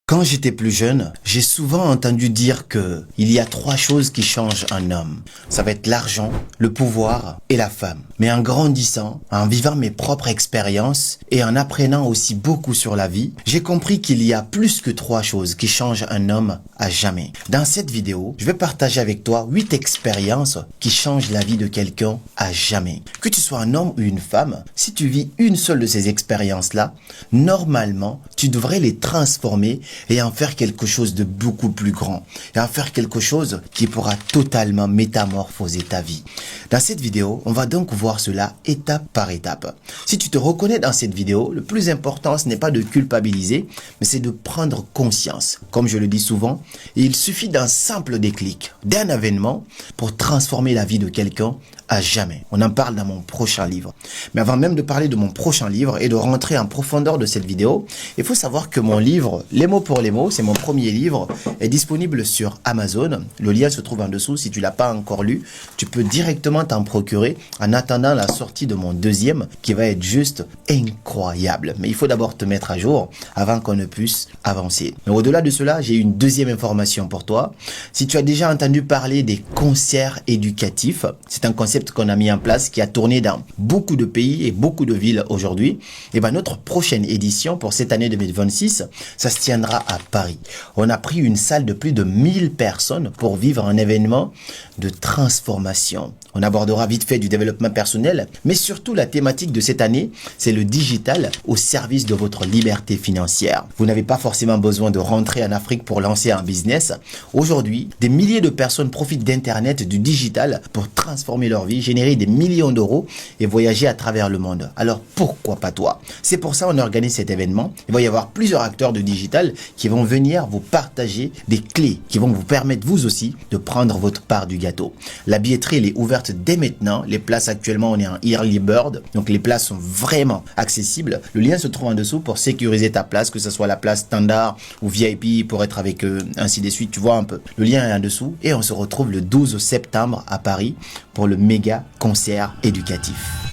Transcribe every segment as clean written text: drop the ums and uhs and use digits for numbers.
Quand j'étais plus jeune, j'ai souvent entendu dire que il y a 3 choses qui changent un homme. Ça va être l'argent, le pouvoir et la femme. Mais en grandissant, en vivant mes propres expériences et en apprenant aussi beaucoup sur la vie, j'ai compris qu'il y a plus que 3 choses qui changent un homme à jamais. Dans cette vidéo, je vais partager avec toi 8 expériences qui changent la vie de quelqu'un à jamais. Que tu sois un homme ou une femme, si tu vis une seule de ces expériences-là, normalement, tu devrais les transformer et en faire quelque chose de beaucoup plus grand, et en faire quelque chose qui pourra totalement métamorphoser ta vie. Dans cette vidéo, on va donc voir cela étape par étape. Si tu te reconnais dans cette vidéo, le plus important, ce n'est pas de culpabiliser, mais c'est de prendre conscience. Comme je le dis souvent, il suffit d'un simple déclic, d'un événement, pour transformer la vie de quelqu'un à jamais. On en parle dans mon prochain livre. Mais avant même de parler de mon prochain livre et de rentrer en profondeur de cette vidéo, il faut savoir que mon livre, Les mots pour les mots, c'est mon premier livre, est disponible sur Amazon. Le lien se trouve en dessous. Si tu l'as pas encore lu, tu peux directement t'en procurer en attendant la sortie de mon deuxième qui va être juste incroyable. Mais il faut d'abord te mettre à jour avant qu'on ne puisse avancer. Mais au-delà de cela, j'ai une deuxième information pour toi. Si tu as déjà entendu parler des concerts éducatifs, c'est un concept qu'on a mis en place, qui a tourné dans beaucoup de pays et beaucoup de villes aujourd'hui. Et ben notre prochaine édition pour cette année 2026, ça se tiendra à Paris. On a pris une salle de plus de 1000 personnes pour vivre un événement de transformation. On abordera vite fait du développement personnel, mais surtout la thématique de cette année, c'est le digital au service de votre liberté financière. Vous n'avez pas forcément besoin de rentrer en Afrique pour lancer un business. Aujourd'hui, des milliers de personnes profitent d'Internet, du digital pour transformer leur vie, générer des millions d'euros et voyager à travers le monde. Alors pourquoi pas toi? C'est pour ça qu'on organise cet événement. Il va y avoir plusieurs acteurs de digital qui vont venir vous partager des clés qui vont vous permettre vous aussi de prendre votre part du gâteau. La billetterie elle est ouverte dès maintenant. Les places actuellement, on est en Early Bird, donc les places sont vraiment accessibles. Le lien se trouve en dessous pour sécuriser ta place, que ce soit la place standard ou VIP pour être avec eux, ainsi de suite. Tu vois un peu. Le lien est en dessous et on se retrouve le 12 septembre à Paris pour le méga concert éducatif.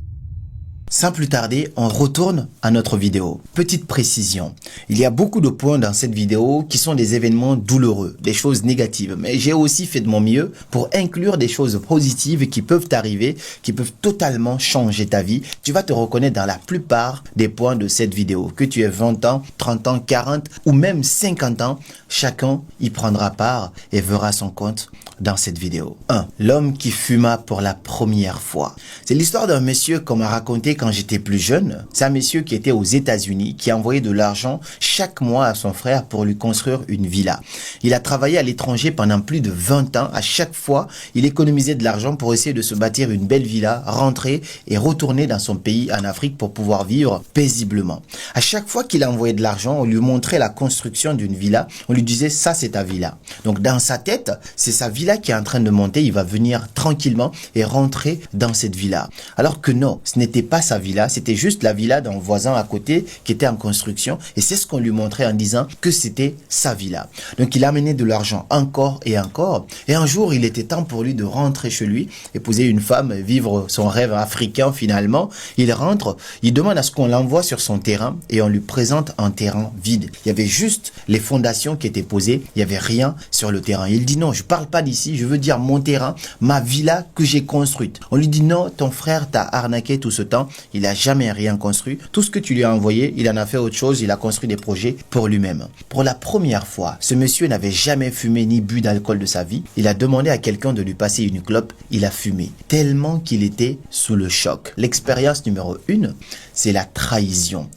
Sans plus tarder, on retourne à notre vidéo. Petite précision, il y a beaucoup de points dans cette vidéo qui sont des événements douloureux, des choses négatives. Mais j'ai aussi fait de mon mieux pour inclure des choses positives qui peuvent t'arriver, qui peuvent totalement changer ta vie. Tu vas te reconnaître dans la plupart des points de cette vidéo. Que tu aies 20 ans, 30 ans, 40 ou même 50 ans, chacun y prendra part et verra son compte dans cette vidéo. 1. L'homme qui fuma pour la première fois. C'est l'histoire d'un monsieur qu'on m'a raconté quand j'étais plus jeune. C'est un monsieur qui était aux États-Unis, qui envoyait de l'argent chaque mois à son frère pour lui construire une villa. Il a travaillé à l'étranger pendant plus de 20 ans. À chaque fois, il économisait de l'argent pour essayer de se bâtir une belle villa, rentrer et retourner dans son pays en Afrique pour pouvoir vivre paisiblement. À chaque fois qu'il envoyait de l'argent, on lui montrait la construction d'une villa. On lui disait, ça c'est ta villa. Donc dans sa tête, c'est sa villa qui est en train de monter, il va venir tranquillement et rentrer dans cette villa. Alors que non, ce n'était pas sa villa, c'était juste la villa d'un voisin à côté qui était en construction et c'est ce qu'on lui montrait en disant que c'était sa villa. Donc il a amené de l'argent encore et encore et un jour il était temps pour lui de rentrer chez lui, épouser une femme, vivre son rêve africain finalement. Il rentre, il demande à ce qu'on l'envoie sur son terrain et on lui présente un terrain vide. Il y avait juste les fondations qui étaient posées, il n'y avait rien sur le terrain. Il dit non, je parle pas d'ici, je veux dire mon terrain, ma villa que j'ai construite. On lui dit non, ton frère t'a arnaqué tout ce temps, il a jamais rien construit. Tout ce que tu lui as envoyé, il en a fait autre chose, il a construit des projets pour lui-même. Pour la première fois, ce monsieur n'avait jamais fumé ni bu d'alcool de sa vie. Il a demandé à quelqu'un de lui passer une clope, il a fumé. Tellement qu'il était sous le choc. L'expérience numéro 1, c'est la trahison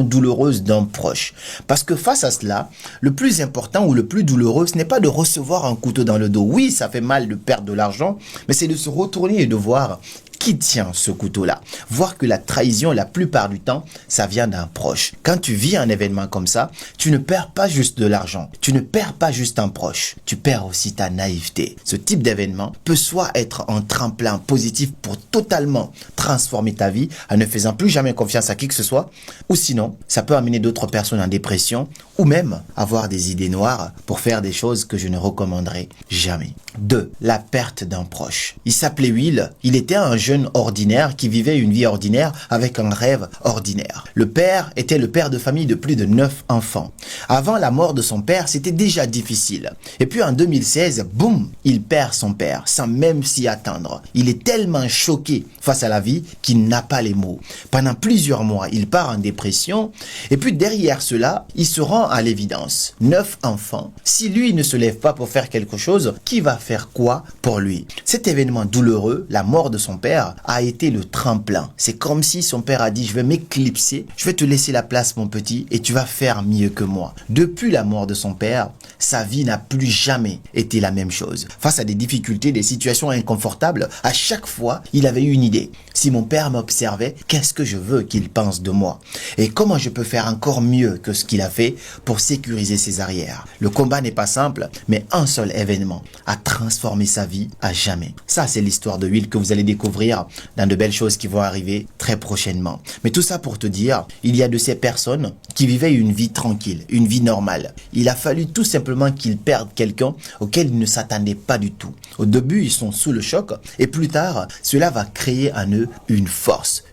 douloureuse d'un proche. Parce que face à cela, le plus important ou le plus douloureux, ce n'est pas de recevoir un couteau dans le dos. Oui, ça fait mal de perdre de l'argent, mais c'est de se retourner et de voir qui tient ce couteau-là. Voir que la trahison, la plupart du temps, ça vient d'un proche. Quand tu vis un événement comme ça, tu ne perds pas juste de l'argent. Tu ne perds pas juste un proche. Tu perds aussi ta naïveté. Ce type d'événement peut soit être un tremplin positif pour totalement transformer ta vie en ne faisant plus jamais confiance à qui que ce soit, ou sinon, ça peut amener d'autres personnes en dépression ou même avoir des idées noires pour faire des choses que je ne recommanderais jamais. 2. La perte d'un proche. Il s'appelait Will, il était un jeune ordinaire qui vivait une vie ordinaire avec un rêve ordinaire. Le père était le père de famille de plus de 9 enfants. Avant la mort de son père, c'était déjà difficile. Et puis en 2016, boum, il perd son père sans même s'y attendre. Il est tellement choqué face à la vie qu'il n'a pas les mots. Pendant plusieurs mois, il part en dépression et puis derrière cela, il se rend à l'évidence. 9 enfants. Si lui ne se lève pas pour faire quelque chose, qui va faire quoi pour lui? Cet événement douloureux, la mort de son père, a été le tremplin. C'est comme si son père a dit, je vais m'éclipser, je vais te laisser la place mon petit et tu vas faire mieux que moi. Depuis la mort de son père, sa vie n'a plus jamais été la même chose. Face à des difficultés, des situations inconfortables, à chaque fois, il avait eu une idée. Si mon père m'observait, qu'est-ce que je veux qu'il pense de moi? Et comment je peux faire encore mieux que ce qu'il a fait pour sécuriser ses arrières? Le combat n'est pas simple, mais un seul événement a transformé sa vie à jamais. Ça, c'est l'histoire de Will que vous allez découvrir dans de belles choses qui vont arriver très prochainement. Mais tout ça pour te dire, il y a de ces personnes qui vivaient une vie tranquille, une vie normale. Il a fallu tout simplement qu'ils perdent quelqu'un auquel ils ne s'attendaient pas du tout. Au début, ils sont sous le choc et plus tard, cela va créer en eux une force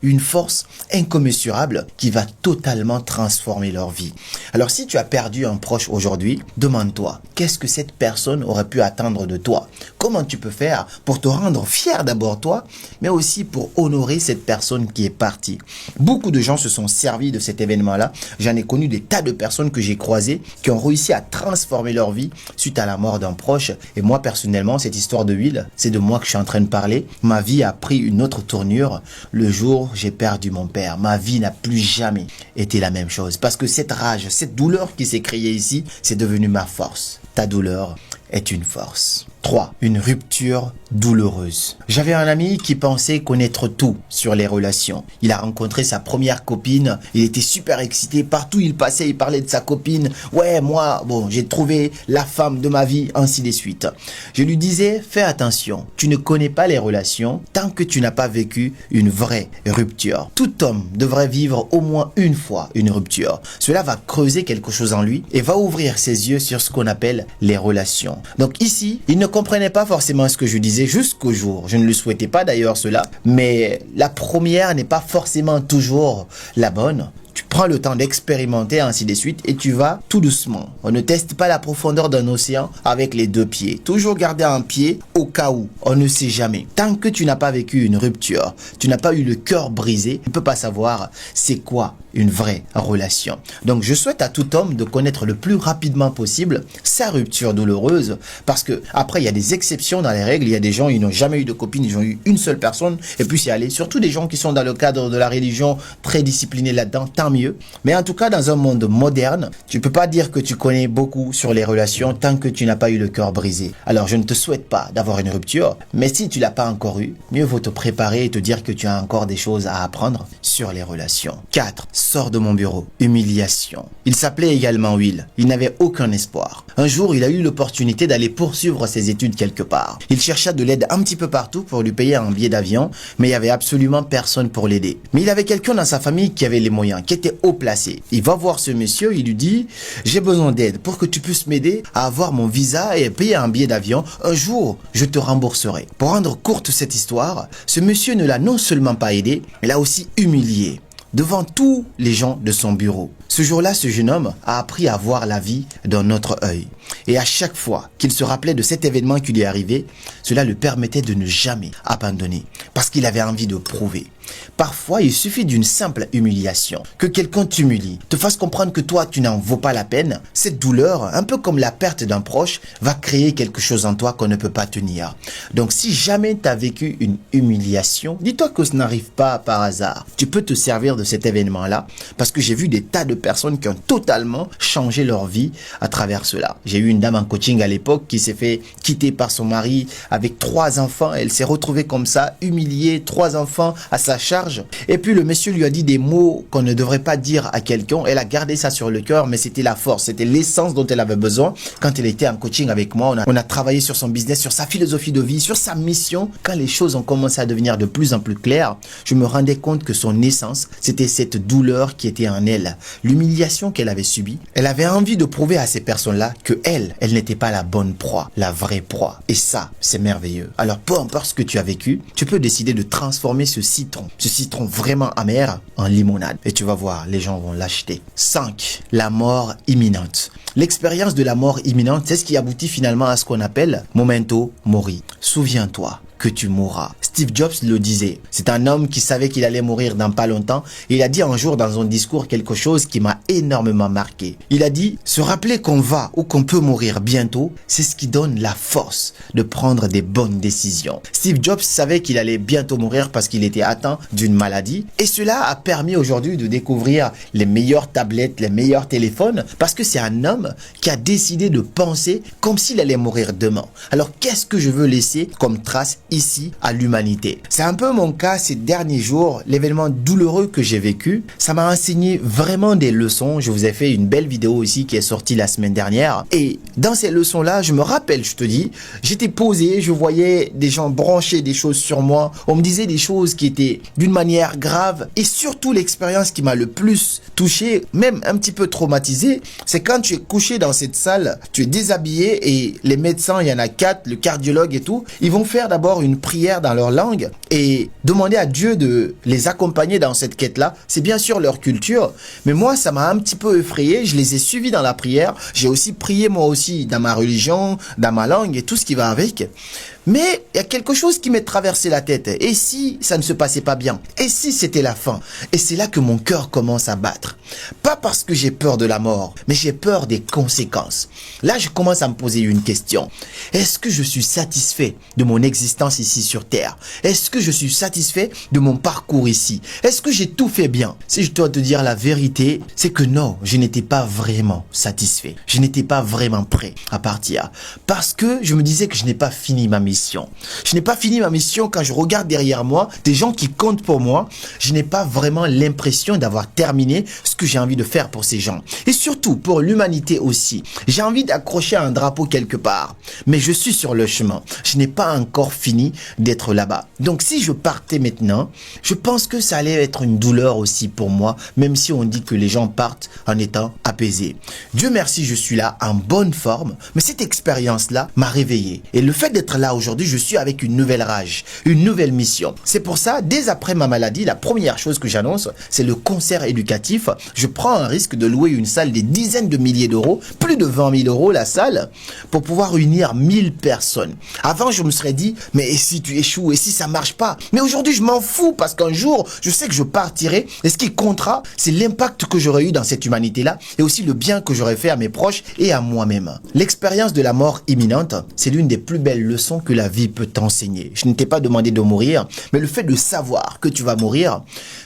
incommensurable qui va totalement transformer leur vie. Alors si tu as perdu un proche aujourd'hui, demande-toi, qu'est-ce que cette personne aurait pu attendre de toi? Comment tu peux faire pour te rendre fier d'abord toi, mais aussi pour honorer cette personne qui est partie? Beaucoup de gens se sont servis de cet événement-là. J'en ai connu des tas de personnes que j'ai croisées qui ont réussi à transformer leur vie suite à la mort d'un proche. Et moi, personnellement, cette histoire de Will, c'est de moi que je suis en train de parler. Ma vie a pris une autre tournure le jour où j'ai perdu mon père. Ma vie n'a plus jamais été la même chose. Parce que cette rage, cette douleur qui s'est créée ici, c'est devenu ma force. Ta douleur est une force. 3. Une rupture douloureuse. J'avais un ami qui pensait connaître tout sur les relations. Il a rencontré sa première copine, il était super excité, partout il passait, il parlait de sa copine. Ouais, moi, j'ai trouvé la femme de ma vie, ainsi de suite. Je lui disais, fais attention, tu ne connais pas les relations tant que tu n'as pas vécu une vraie rupture. Tout homme devrait vivre au moins une fois une rupture. Cela va creuser quelque chose en lui et va ouvrir ses yeux sur ce qu'on appelle les relations. Donc ici, il ne comprenait pas forcément ce que je disais jusqu'au jour. Je ne le souhaitais pas d'ailleurs cela, mais la première n'est pas forcément toujours la bonne. Tu prends le temps d'expérimenter ainsi de suite et tu vas tout doucement. On ne teste pas la profondeur d'un océan avec les 2 pieds. Toujours garder un pied au cas où. On ne sait jamais. Tant que tu n'as pas vécu une rupture, tu n'as pas eu le cœur brisé, tu ne peux pas savoir c'est quoi une vraie relation. Donc je souhaite à tout homme de connaître le plus rapidement possible sa rupture douloureuse parce que après il y a des exceptions dans les règles. Il y a des gens ils n'ont jamais eu de copine, ils ont eu une seule personne et puis c'est allé. Surtout des gens qui sont dans le cadre de la religion très disciplinés là-dedans. Tant mieux. Mais en tout cas, dans un monde moderne, tu peux pas dire que tu connais beaucoup sur les relations tant que tu n'as pas eu le cœur brisé. Alors, je ne te souhaite pas d'avoir une rupture, mais si tu l'as pas encore eu, mieux vaut te préparer et te dire que tu as encore des choses à apprendre sur les relations. 4. Sors de mon bureau. Humiliation. Il s'appelait également Will. Il n'avait aucun espoir. Un jour, il a eu l'opportunité d'aller poursuivre ses études quelque part. Il chercha de l'aide un petit peu partout pour lui payer un billet d'avion, mais il y avait absolument personne pour l'aider. Mais il avait quelqu'un dans sa famille qui avait les moyens, qui était haut placé. Il va voir ce monsieur, il lui dit « J'ai besoin d'aide pour que tu puisses m'aider à avoir mon visa et payer un billet d'avion. Un jour, je te rembourserai. » Pour rendre courte cette histoire, ce monsieur ne l'a non seulement pas aidé, mais l'a aussi humilié devant tous les gens de son bureau. Ce jour-là, ce jeune homme a appris à voir la vie d'un autre œil. Et à chaque fois qu'il se rappelait de cet événement qui lui est arrivé, cela lui permettait de ne jamais abandonner parce qu'il avait envie de prouver. Parfois, il suffit d'une simple humiliation, que quelqu'un t'humilie, te fasse comprendre que toi, tu n'en vaux pas la peine. Cette douleur, un peu comme la perte d'un proche, va créer quelque chose en toi qu'on ne peut pas tenir. Donc, si jamais tu as vécu une humiliation, dis-toi que ce n'arrive pas par hasard. Tu peux te servir de cet événement-là parce que j'ai vu des tas de personnes qui ont totalement changé leur vie à travers cela. J'ai eu une dame en coaching à l'époque qui s'est fait quitter par son mari avec 3 enfants. Elle s'est retrouvée comme ça, humiliée, 3 enfants à sa sa charge. Et puis le monsieur lui a dit des mots qu'on ne devrait pas dire à quelqu'un. Elle a gardé ça sur le cœur, mais c'était la force, c'était l'essence dont elle avait besoin. Quand elle était en coaching avec moi, on a travaillé sur son business, sur sa philosophie de vie, sur sa mission. Quand les choses ont commencé à devenir de plus en plus claires, je me rendais compte que son essence, c'était cette douleur qui était en elle, l'humiliation qu'elle avait subie. Elle avait envie de prouver à ces personnes-là que elle n'était pas la bonne proie, la vraie proie. Et ça, c'est merveilleux. Alors, peu importe ce que tu as vécu, tu peux décider de transformer ce citron vraiment amer, en limonade. Et tu vas voir, les gens vont l'acheter. 5. La mort imminente. L'expérience de la mort imminente, c'est ce qui aboutit finalement à ce qu'on appelle memento mori. Souviens-toi que tu mourras. Steve Jobs le disait. C'est un homme qui savait qu'il allait mourir dans pas longtemps. Et il a dit un jour dans un discours quelque chose qui m'a énormément marqué. Il a dit, se rappeler qu'on va ou qu'on peut mourir bientôt, c'est ce qui donne la force de prendre des bonnes décisions. Steve Jobs savait qu'il allait bientôt mourir parce qu'il était atteint d'une maladie. Et cela a permis aujourd'hui de découvrir les meilleures tablettes, les meilleurs téléphones, parce que c'est un homme qui a décidé de penser comme s'il allait mourir demain. Alors qu'est-ce que je veux laisser comme trace ici à l'humanité? C'est un peu mon cas ces derniers jours. L'événement douloureux que j'ai vécu, ça m'a enseigné vraiment des leçons. Je vous ai fait une belle vidéo ici qui est sortie la semaine dernière. Et dans ces leçons-là, je me rappelle, je te dis, j'étais posé, je voyais des gens brancher des choses sur moi. On me disait des choses qui étaient d'une manière grave. Et surtout, l'expérience qui m'a le plus touché, même un petit peu traumatisé, c'est quand tu es couché dans cette salle, tu es déshabillé et les médecins, il y en a 4, le cardiologue et tout, ils vont faire d'abord une prière dans leur langue et demander à Dieu de les accompagner dans cette quête-là. C'est bien sûr leur culture, mais moi, ça m'a un petit peu effrayé. Je les ai suivis dans la prière. J'ai aussi prié moi aussi dans ma religion, dans ma langue et tout ce qui va avec. Mais il y a quelque chose qui m'est traversé la tête. Et si ça ne se passait pas bien? Et si c'était la fin? Et c'est là que mon cœur commence à battre. Pas parce que j'ai peur de la mort, mais j'ai peur des conséquences. Là, je commence à me poser une question. Est-ce que je suis satisfait de mon existence ici sur Terre? Est-ce que je suis satisfait de mon parcours ici? Est-ce que j'ai tout fait bien? Si je dois te dire la vérité, c'est que non, je n'étais pas vraiment satisfait. Je n'étais pas vraiment prêt à partir. Parce que je me disais que je n'ai pas fini ma mission. Je n'ai pas fini ma mission quand je regarde derrière moi des gens qui comptent pour moi. Je n'ai pas vraiment l'impression d'avoir terminé ce que j'ai envie de faire pour ces gens. Et surtout pour l'humanité aussi. J'ai envie d'accrocher un drapeau quelque part. Mais je suis sur le chemin. Je n'ai pas encore fini d'être là-bas. Donc si je partais maintenant, je pense que ça allait être une douleur aussi pour moi, même si on dit que les gens partent en étant apaisés. Dieu merci, je suis là en bonne forme. Mais cette expérience-là m'a réveillé. Et le fait d'être là aujourd'hui, je suis avec une nouvelle rage, une nouvelle mission. C'est pour ça, dès après ma maladie, la première chose que j'annonce, c'est le concert éducatif. Je prends un risque de louer une salle des dizaines de milliers d'euros, plus de 20 000 euros la salle, pour pouvoir réunir 1000 personnes. Avant, je me serais dit, mais et si tu échoues, et si ça marche pas? Mais aujourd'hui, je m'en fous parce qu'un jour, je sais que je partirai. Et ce qui comptera, c'est l'impact que j'aurais eu dans cette humanité-là et aussi le bien que j'aurais fait à mes proches et à moi-même. L'expérience de la mort imminente, c'est l'une des plus belles leçons que la vie peut t'enseigner. Je ne t'ai pas demandé de mourir, mais le fait de savoir que tu vas mourir,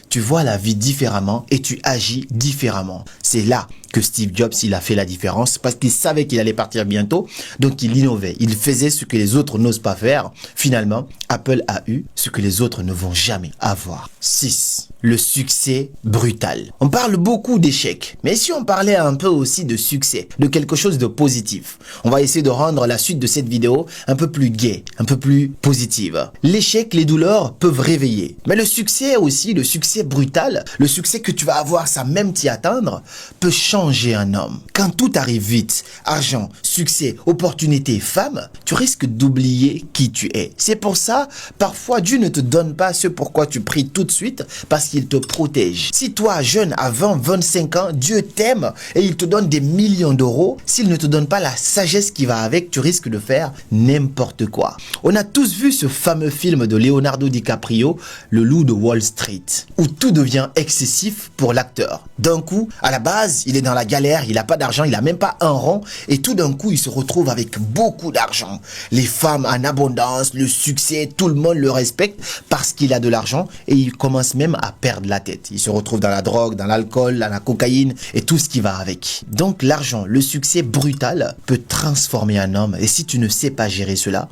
tu vois la vie différemment et tu agis différemment. C'est là que Steve Jobs, il a fait la différence parce qu'il savait qu'il allait partir bientôt. Donc, il innovait. Il faisait ce que les autres n'osent pas faire. Finalement, Apple a eu ce que les autres ne vont jamais avoir. 6. Le succès brutal. On parle beaucoup d'échecs. Mais si on parlait un peu aussi de succès, de quelque chose de positif, on va essayer de rendre la suite de cette vidéo un peu plus gaie, un peu plus positive. L'échec, les douleurs peuvent réveiller. Mais le succès aussi, le succès brutal, le succès que tu vas avoir sans même t'y attendre, peut changer un homme. Quand tout arrive vite, argent, succès, opportunité, femme, tu risques d'oublier qui tu es. C'est pour ça, parfois, Dieu ne te donne pas ce pourquoi tu pries tout de suite, parce qu'il te protège. Si toi, jeune, à 20, 25 ans, Dieu t'aime et il te donne des millions d'euros, s'il ne te donne pas la sagesse qui va avec, tu risques de faire n'importe quoi. On a tous vu ce fameux film de Leonardo DiCaprio, Le Loup de Wall Street, où tout devient excessif pour l'acteur. D'un coup, à la base, il est dans la galère, il n'a pas d'argent, il n'a même pas un rond, et tout d'un coup, il se retrouve avec beaucoup d'argent. Les femmes en abondance, le succès, tout le monde le respecte parce qu'il a de l'argent, et il commence même à perdre la tête. Il se retrouve dans la drogue, dans l'alcool, dans la cocaïne, et tout ce qui va avec. Donc l'argent, le succès brutal peut transformer un homme, et si tu ne sais pas gérer cela,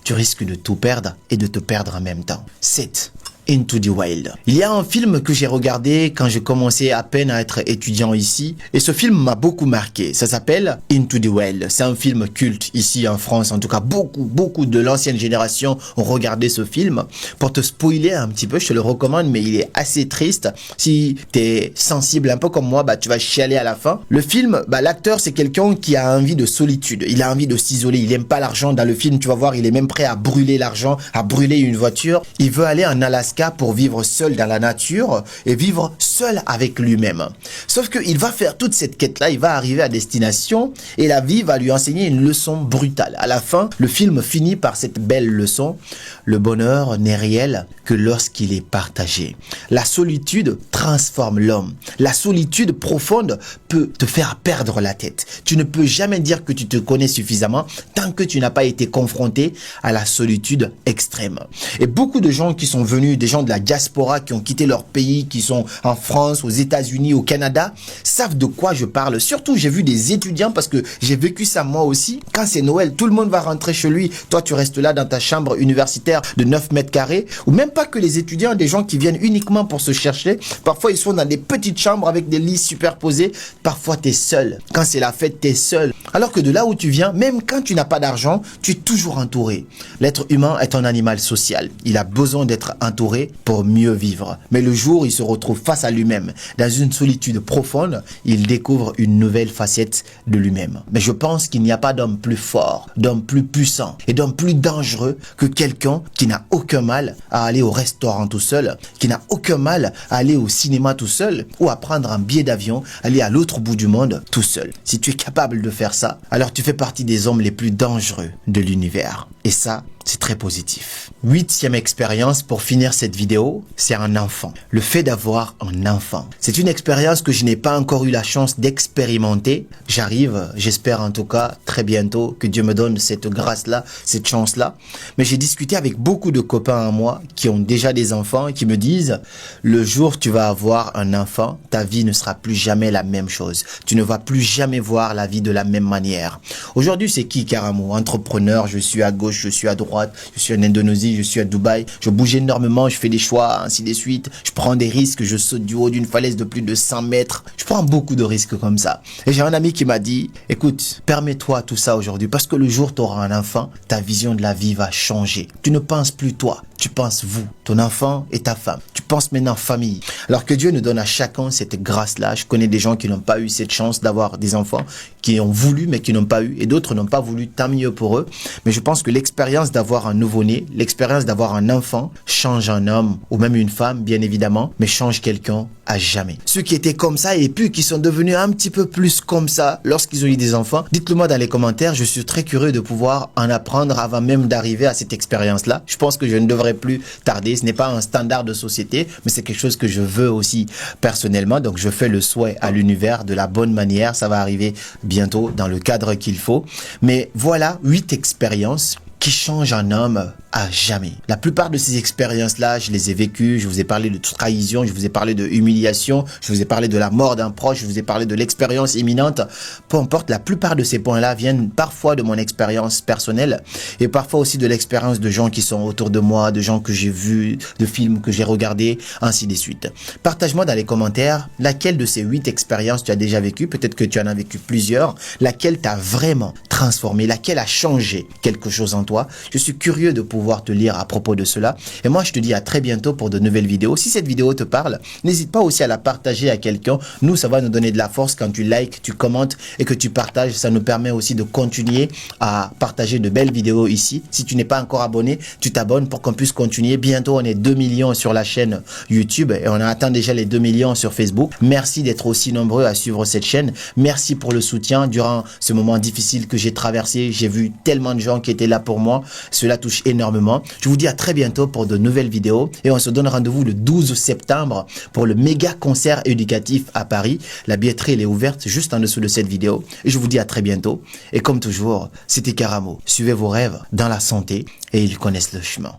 tu risques de tout perdre et de te perdre en même temps. 7. Into the Wild. Il y a un film que j'ai regardé quand je commençais à peine à être étudiant ici et ce film m'a beaucoup marqué. Ça s'appelle Into the Wild. C'est un film culte ici en France. En tout cas, beaucoup de l'ancienne génération ont regardé ce film. Pour te spoiler un petit peu, je te le recommande, mais il est assez triste. Si tu es sensible un peu comme moi, tu vas chialer à la fin. Le film, l'acteur, c'est quelqu'un qui a envie de solitude. Il a envie de s'isoler. Il aime pas l'argent. Dans le film, tu vas voir, il est même prêt à brûler l'argent, à brûler une voiture. Il veut aller en Alaska pour vivre seul dans la nature et vivre seul avec lui-même. Sauf qu'il va faire toute cette quête-là, il va arriver à destination et la vie va lui enseigner une leçon brutale. À la fin, le film finit par cette belle leçon. Le bonheur n'est réel que lorsqu'il est partagé. La solitude transforme l'homme. La solitude profonde peut te faire perdre la tête. Tu ne peux jamais dire que tu te connais suffisamment tant que tu n'as pas été confronté à la solitude extrême. Et beaucoup de gens qui sont venus, des gens de la diaspora qui ont quitté leur pays, qui sont en France, aux États-Unis, au Canada, savent de quoi je parle. Surtout, j'ai vu des étudiants parce que j'ai vécu ça moi aussi. Quand c'est Noël, tout le monde va rentrer chez lui. Toi, tu restes là dans ta chambre universitaire de 9 mètres carrés. Ou même pas que les étudiants, des gens qui viennent uniquement pour se chercher. Parfois, ils sont dans des petites chambres avec des lits superposés. Parfois, tu es seul. Quand c'est la fête, tu es seul. Alors que de là où tu viens, même quand tu n'as pas d'argent, tu es toujours entouré. L'être humain est un animal social. Il a besoin d'être entouré pour mieux vivre. Mais le jour où il se retrouve face à lui-même, dans une solitude profonde, il découvre une nouvelle facette de lui-même. Mais je pense qu'il n'y a pas d'homme plus fort, d'homme plus puissant et d'homme plus dangereux que quelqu'un qui n'a aucun mal à aller au restaurant tout seul, qui n'a aucun mal à aller au cinéma tout seul ou à prendre un billet d'avion, aller à l'autre bout du monde tout seul. Si tu es capable de faire ça, alors tu fais partie des hommes les plus dangereux de l'univers. Et ça, c'est très positif. 8e expérience pour finir cette vidéo, c'est un enfant. Le fait d'avoir un enfant. C'est une expérience que je n'ai pas encore eu la chance d'expérimenter. J'arrive, j'espère en tout cas très bientôt que Dieu me donne cette grâce-là, cette chance-là. Mais j'ai discuté avec beaucoup de copains à moi qui ont déjà des enfants et qui me disent le jour où tu vas avoir un enfant, ta vie ne sera plus jamais la même chose. Tu ne vas plus jamais voir la vie de la même manière. Aujourd'hui, c'est qui Karamo? Entrepreneur, je suis à gauche, je suis à droite, je suis en Indonésie, je suis à Dubaï, je bouge énormément, je fais des choix, ainsi de suite, je prends des risques, je saute du haut d'une falaise de plus de 100 mètres, je prends beaucoup de risques comme ça. Et j'ai un ami qui m'a dit, écoute, permets-toi tout ça aujourd'hui, parce que le jour où tu auras un enfant, ta vision de la vie va changer. Tu ne penses plus toi, tu penses vous, ton enfant et ta femme. Tu penses maintenant famille. Alors que Dieu nous donne à chacun cette grâce-là. Je connais des gens qui n'ont pas eu cette chance d'avoir des enfants, qui ont voulu mais qui n'ont pas eu, et d'autres n'ont pas voulu, tant mieux pour eux. Mais je pense que l'expérience d'avoir un nouveau-né, l'expérience d'avoir un enfant change un homme ou même une femme, bien évidemment, mais change quelqu'un à jamais. Ceux qui étaient comme ça et puis qui sont devenus un petit peu plus comme ça lorsqu'ils ont eu des enfants, dites-le moi dans les commentaires. Je suis très curieux de pouvoir en apprendre avant même d'arriver à cette expérience-là. Je pense que je ne devrais plus tarder. Ce n'est pas un standard de société, mais c'est quelque chose que je veux aussi personnellement. Donc je fais le souhait à l'univers de la bonne manière. Ça va arriver bientôt dans le cadre qu'il faut. Mais voilà 8 expériences qui changent un homme à jamais. La plupart de ces expériences-là, je les ai vécues. Je vous ai parlé de trahison, je vous ai parlé de humiliation, je vous ai parlé de la mort d'un proche, je vous ai parlé de l'expérience imminente. Peu importe, la plupart de ces points-là viennent parfois de mon expérience personnelle et parfois aussi de l'expérience de gens qui sont autour de moi, de gens que j'ai vus, de films que j'ai regardés, ainsi de suite. Partage-moi dans les commentaires laquelle de ces 8 expériences tu as déjà vécu. Peut-être que tu en as vécu plusieurs. Laquelle t'a vraiment transformé, laquelle a changé quelque chose en toi. Je suis curieux de pouvoir te lire à propos de cela. Et moi, je te dis à très bientôt pour de nouvelles vidéos. Si cette vidéo te parle, n'hésite pas aussi à la partager à quelqu'un. Nous, ça va nous donner de la force quand tu likes, tu commentes et que tu partages. Ça nous permet aussi de continuer à partager de belles vidéos ici. Si tu n'es pas encore abonné, tu t'abonnes pour qu'on puisse continuer. Bientôt, on est 2 millions sur la chaîne YouTube et on atteint déjà les 2 millions sur Facebook. Merci d'être aussi nombreux à suivre cette chaîne. Merci pour le soutien durant ce moment difficile que j'ai traversé. J'ai vu tellement de gens qui étaient là pour moi. Cela touche énormément. Je vous dis à très bientôt pour de nouvelles vidéos et on se donne rendez-vous le 12 septembre pour le méga concert éducatif à Paris. La billetterie elle est ouverte juste en dessous de cette vidéo et je vous dis à très bientôt. Et comme toujours, c'était Karamo. Suivez vos rêves dans la santé et ils connaissent le chemin.